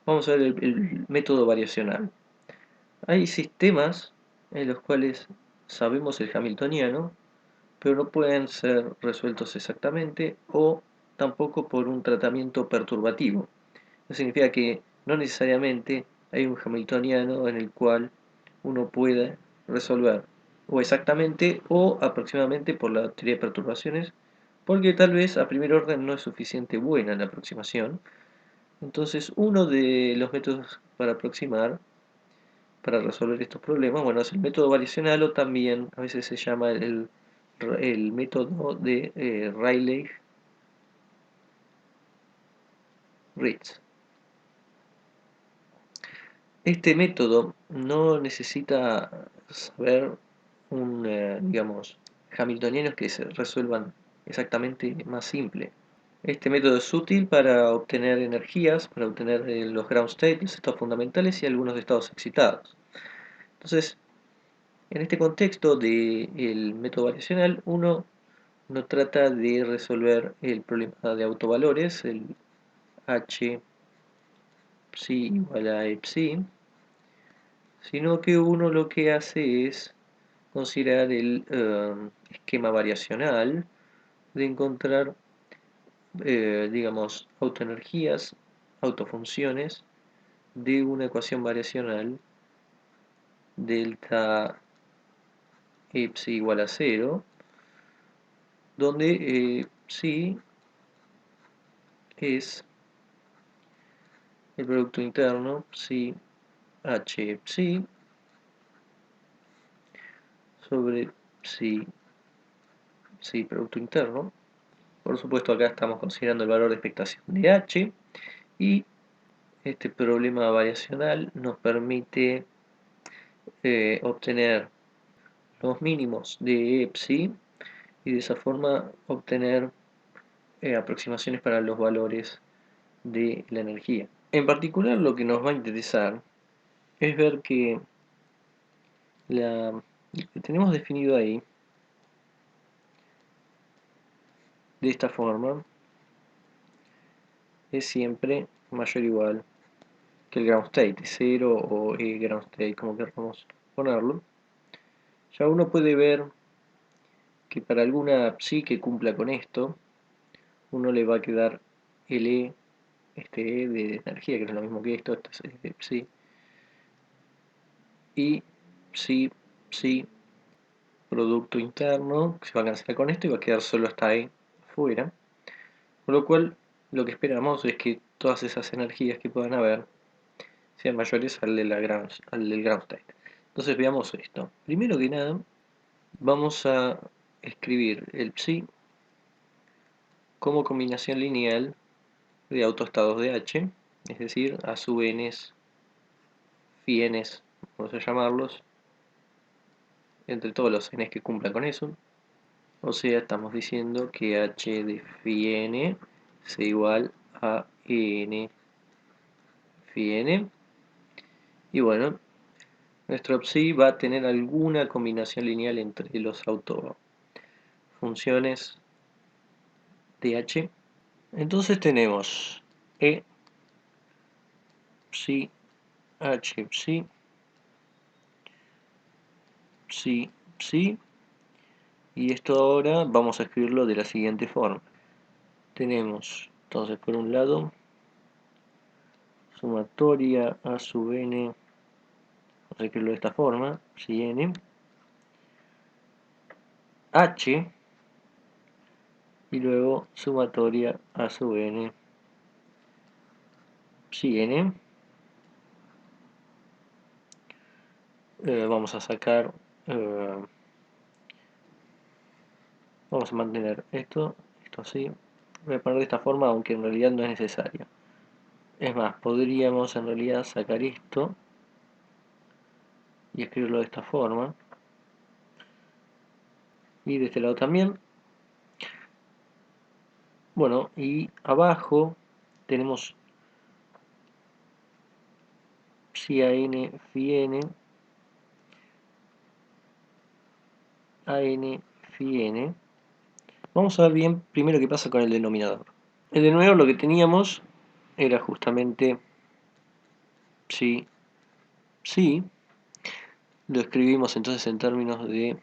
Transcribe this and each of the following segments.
Vamos a ver el método variacional. Hay sistemas en los cuales sabemos el hamiltoniano, pero no pueden ser resueltos exactamente o tampoco por un tratamiento perturbativo. Eso significa que no necesariamente hay un hamiltoniano en el cual uno pueda resolver o exactamente o aproximadamente por la teoría de perturbaciones, porque tal vez a primer orden no es suficiente buena la aproximación. Entonces, uno de los métodos para aproximar, para resolver estos problemas, bueno, es el método variacional o también a veces se llama el método de Rayleigh-Ritz. Este método no necesita saber digamos, hamiltonianos que se resuelvan exactamente más simple. Este método es útil para obtener energías, para obtener los ground states, los estados fundamentales y algunos estados excitados. Entonces, en este contexto del método variacional, uno no trata de resolver el problema de autovalores, el h psi igual a psi, sino que uno lo que hace es considerar el esquema variacional de encontrar, digamos, autoenergías, autofunciones de una ecuación variacional delta psi igual a 0, donde psi es el producto interno psi h psi sobre psi producto interno. Por supuesto, acá estamos considerando el valor de expectación de h, y este problema variacional nos permite obtener los mínimos de psi y de esa forma obtener aproximaciones para los valores de la energía. En particular, lo que nos va a interesar es ver que lo que tenemos definido ahí de esta forma es siempre mayor o igual que el ground state, 0 o ground state, como queramos ponerlo. Ya uno puede ver que para alguna psi que cumpla con esto, uno le va a quedar el este E de energía, que no es lo mismo que esto es psi, y psi producto interno, que se va a cancelar con esto y va a quedar solo esta E fuera. Con lo cual, lo que esperamos es que todas esas energías que puedan haber sean mayores al del ground state. Entonces veamos esto. Primero que nada, vamos a escribir el psi como combinación lineal de autoestados de H, es decir, a sub n's, phi n's, vamos a llamarlos, entre todos los n's que cumplan con eso. O sea, estamos diciendo que h de phi n es igual a n phi n. Y bueno, nuestro psi va a tener alguna combinación lineal entre los autofunciones de h. Entonces tenemos e psi h psi psi psi, y esto ahora vamos a escribirlo de la siguiente forma. Tenemos entonces por un lado sumatoria a sub n, vamos a escribirlo de esta forma, psi n, h, y luego sumatoria a sub n, psi n. Vamos a sacar, vamos a mantener esto así. Voy a poner de esta forma, aunque en realidad no es necesario. Es más, podríamos en realidad sacar esto y escribirlo de esta forma. Y de este lado también. Bueno, y abajo tenemos psi a n phi n, a n phi n. Vamos a ver bien primero qué pasa con el denominador. El denominador lo que teníamos era justamente psi, psi, lo escribimos entonces en términos de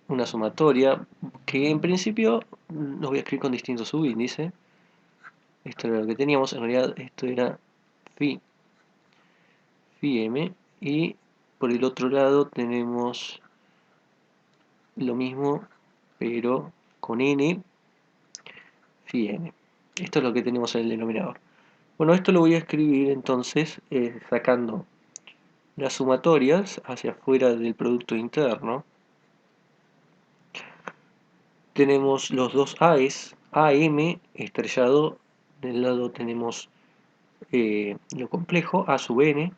una sumatoria que en principio los voy a escribir con distintos subíndices. Esto era lo que teníamos, en realidad esto era phi, phi m, y por el otro lado tenemos lo mismo pero con n, phi n. Esto es lo que tenemos en el denominador. Bueno, esto lo voy a escribir entonces sacando las sumatorias hacia afuera del producto interno. Tenemos los dos AES, AM estrellado, del lado tenemos lo complejo, A sub n,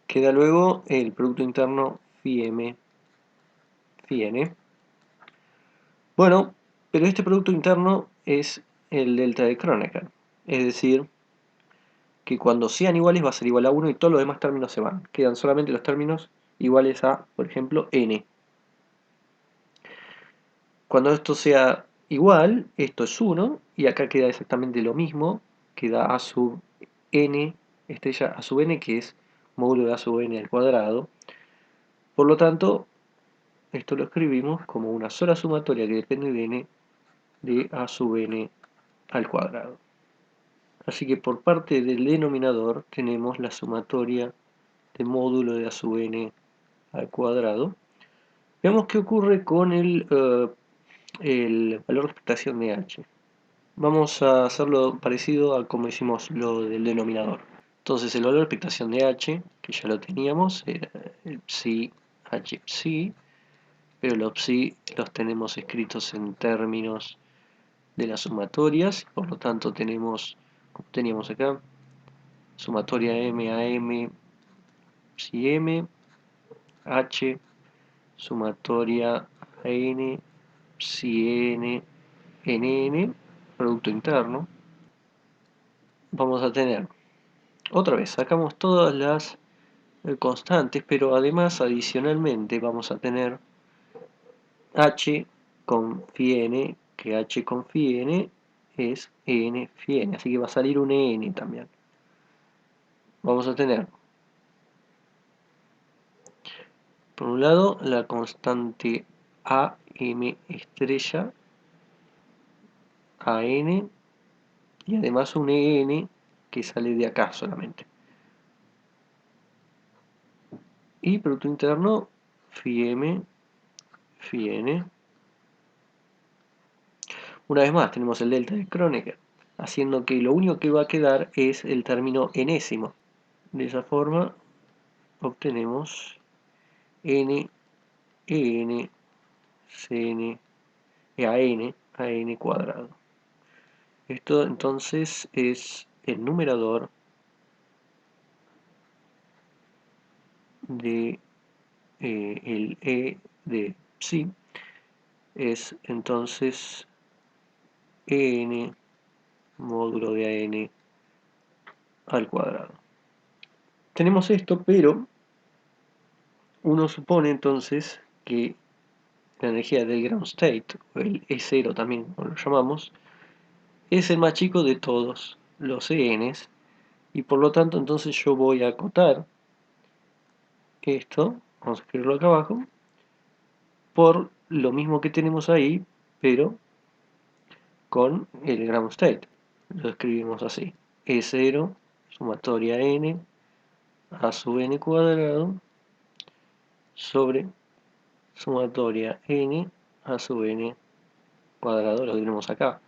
queda luego el producto interno phi m, phi n. Bueno, pero este producto interno es el delta de Kronecker, es decir, que cuando sean iguales va a ser igual a 1 y todos los demás términos se van. Quedan solamente los términos iguales a, por ejemplo, n. Cuando esto sea igual, esto es 1 y acá queda exactamente lo mismo, queda a sub n, estrella a sub n, que es módulo de a sub n al cuadrado. Por lo tanto, esto lo escribimos como una sola sumatoria que depende de n de a sub n al cuadrado. Así que por parte del denominador tenemos la sumatoria de módulo de a sub n al cuadrado. Veamos qué ocurre con el valor de expectación de h. Vamos a hacerlo parecido a como hicimos lo del denominador. Entonces el valor de expectación de h, que ya lo teníamos, era el psi h psi, pero los psi los tenemos escritos en términos de las sumatorias, por lo tanto tenemos, como teníamos acá, sumatoria m a m psi m, h, sumatoria a n psi n, nn, producto interno. Vamos a tener, otra vez, sacamos todas las constantes, pero además, adicionalmente, vamos a tener h con phi n, que h con phi n es n phi n, así que va a salir un n también. Vamos a tener, por un lado, la constante a m estrella a n y además un en que sale de acá solamente. Y producto interno phi m, phi n. Una vez más tenemos el delta de Kronecker, haciendo que lo único que va a quedar es el término enésimo. De esa forma obtenemos n, en, cn, a n cuadrado. Esto entonces es el numerador de el e de psi, es entonces en módulo de a n al cuadrado. Tenemos esto, pero uno supone entonces que la energía del ground state, o el E0 también como lo llamamos, es el más chico de todos los ENs, y por lo tanto entonces yo voy a acotar esto, vamos a escribirlo acá abajo, por lo mismo que tenemos ahí, pero con el ground state. Lo escribimos así, E0 sumatoria n a sub n cuadrado sobre sumatoria n a sub n cuadrado, lo tenemos acá.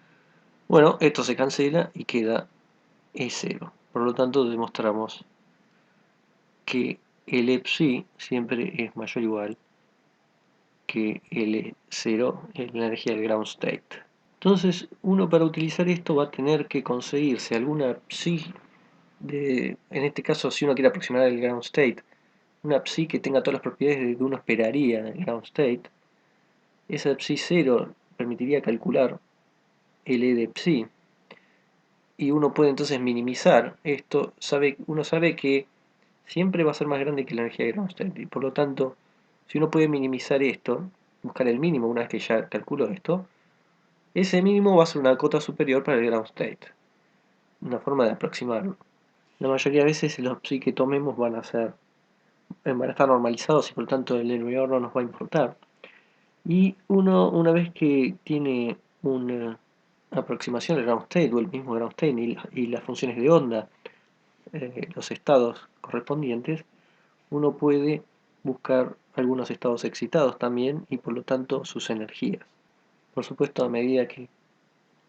Bueno, esto se cancela y queda E0. Por lo tanto, demostramos que el psi siempre es mayor o igual que L0 en la energía del ground state. Entonces, uno para utilizar esto va a tener que conseguirse alguna psi, en este caso, si uno quiere aproximar el ground state, una psi que tenga todas las propiedades que uno esperaría en el ground state. Esa psi 0 permitiría calcular el E de psi, y uno puede entonces minimizar esto. Uno sabe que siempre va a ser más grande que la energía de ground state, y por lo tanto, si uno puede minimizar esto, buscar el mínimo una vez que ya calculó esto, ese mínimo va a ser una cota superior para el ground state. una forma de aproximarlo. La mayoría de veces los psi que tomemos van a estar normalizados y por lo tanto el NMR no nos va a importar. Y uno, una vez que tiene una aproximación al ground state o el mismo ground state y las funciones de onda, los estados correspondientes, uno puede buscar algunos estados excitados también y por lo tanto sus energías. Por supuesto, a medida que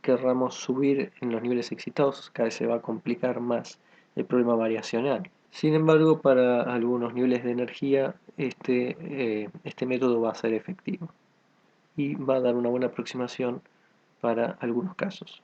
querramos subir en los niveles excitados, cada vez se va a complicar más el problema variacional. Sin embargo, para algunos niveles de energía, este método va a ser efectivo y va a dar una buena aproximación para algunos casos.